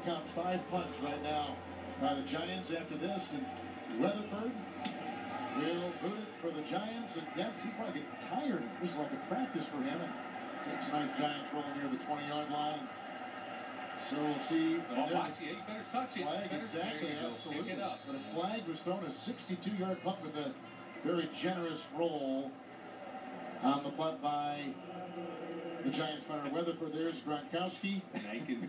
count 5 punts right now by the Giants after this. And Weatherford will boot it for the Giants. And Dempsey probably getting tired. This is like a practice for him. And tonight's Giants rolling near the 20-yard line. So we'll see. Oh, watch it. You better touch it. Flag, exactly, absolutely. Pick it up. But a flag was thrown, a 62-yard punt with a very generous roll on the punt by the Giants punter Weatherford. There's Gronkowski.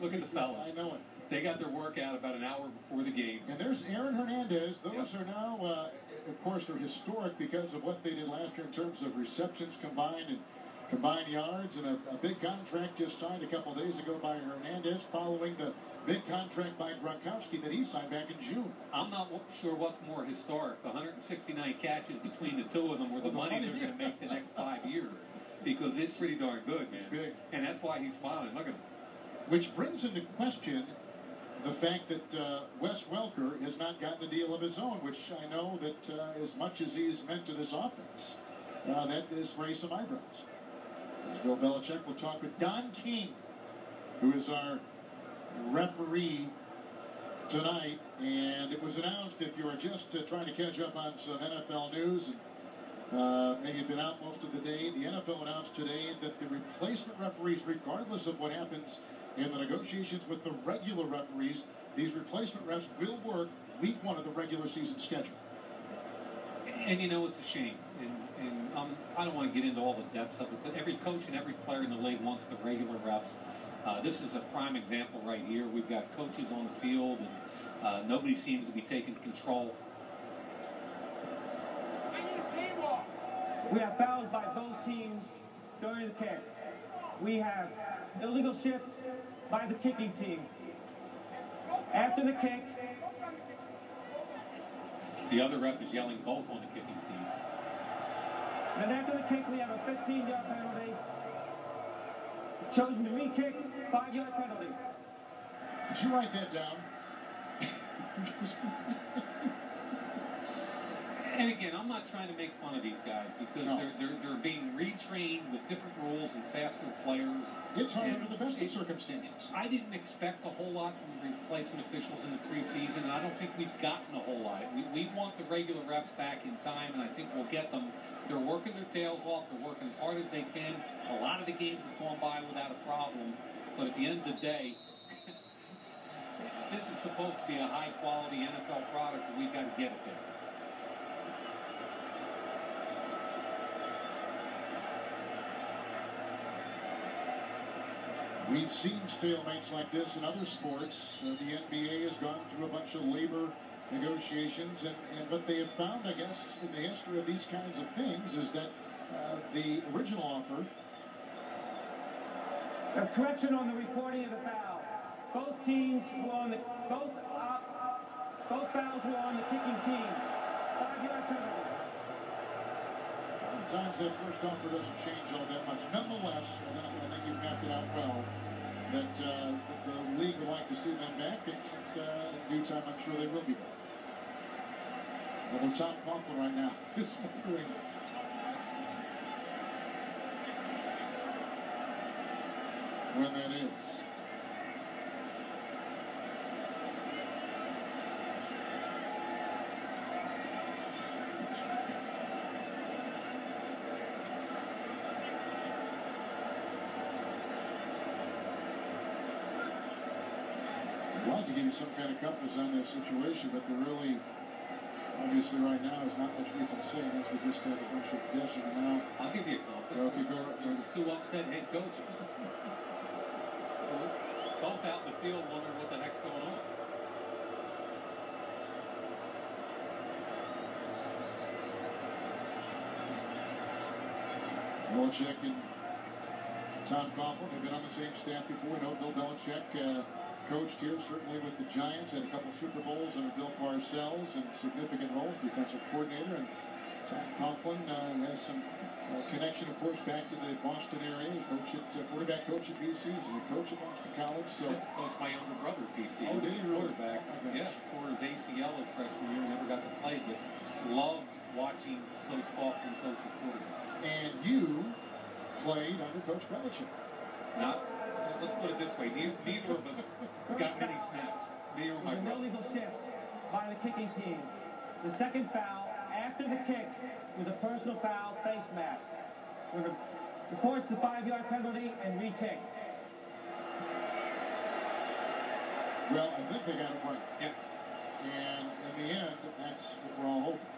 Look at the fellas. I know it. They got their workout about an hour before the game. And there's Aaron Hernandez. Those are now, of course, they're historic because of what they did last year in terms of receptions combined and combined yards, and a big contract just signed a couple days ago by Hernandez following the big contract by Gronkowski that he signed back in June. I'm not sure what's more historic, the 169 catches between the two of them or the money they're going to make the next 5 years, because it's pretty darn good, man. It's big. And that's why he's smiling. Look at him. Which brings into question the fact that Wes Welker has not gotten a deal of his own, which I know that as much as he's meant to this offense, that is raised some eyebrows. As Bill Belichick will talk with Don King, who is our referee tonight. And it was announced, if you are just trying to catch up on some NFL news, and maybe you've been out most of the day, the NFL announced today that the replacement referees, regardless of what happens in the negotiations with the regular referees, these replacement refs will work week 1 of the regular season schedule. And you know, it's a shame. And I don't want to get into all the depths of it, but every coach and every player in the league wants the regular refs. This is a prime example right here. We've got coaches on the field, and nobody seems to be taking control. We have fouls by both teams during the kick. We have illegal shift by the kicking team. After the kick, the other ref is yelling both on the kicking team. Then after the kick, we have a 15-yard penalty. Chosen to re-kick, 5-yard penalty. Did you write that down? And again, I'm not trying to make fun of these guys because they're being retrained with different rules and faster players. It's hard under the best of circumstances. I didn't expect a whole lot from the replacement officials in the preseason, and I don't think we've gotten a whole lot. We want the regular refs back in time, and I think we'll get them. They're working their tails off. They're working as hard as they can. A lot of the games have gone by without a problem, but at the end of the day, this is supposed to be a high-quality NFL product, and we've got to get it there. We've seen stalemates like this in other sports. The NBA has gone through a bunch of labor negotiations, and what they have found, I guess, in the history of these kinds of things is that the original offer... A correction on the recording of the foul. Both teams were on the... Both fouls were on the kicking team. 5-yard penalty. Sometimes that first offer doesn't change all that much. Nonetheless, I think you've mapped it out well, that the league would like to see them back, and in due time, I'm sure they will be back. Although Tom Coughlin right now is wondering when that is. I'd like to give you some kind of compass on this situation, but there really, obviously right now, is not much we can say unless we just have a bunch of guessing. And now, I'll give you a compass. Okay, There's 2 upset head coaches. Both out in the field wondering what the heck's going on. Belichick and Tom Coughlin have been on the same staff before. We know Bill Belichick coached here, certainly with the Giants, had a couple Super Bowls under Bill Parcells and significant roles, defensive coordinator. And Tom Coughlin has some connection, of course, back to the Boston area. He quarterback coach at BC. He's a coach at Boston College. So coached my younger brother at BC. Oh, did he really? Quarterback. Yeah, tore his ACL his freshman year, never got to play, but loved watching Coach Coughlin coach his quarterbacks. And you played under Coach Belichick. Not. Let's put it this way, neither of us got many snaps. kicking team. The second foul after the kick was a personal foul, face mask. We're going to reports the 5-yard penalty and re-kick. Well, I think they got it right. Yep. And in the end, that's what we're all hoping.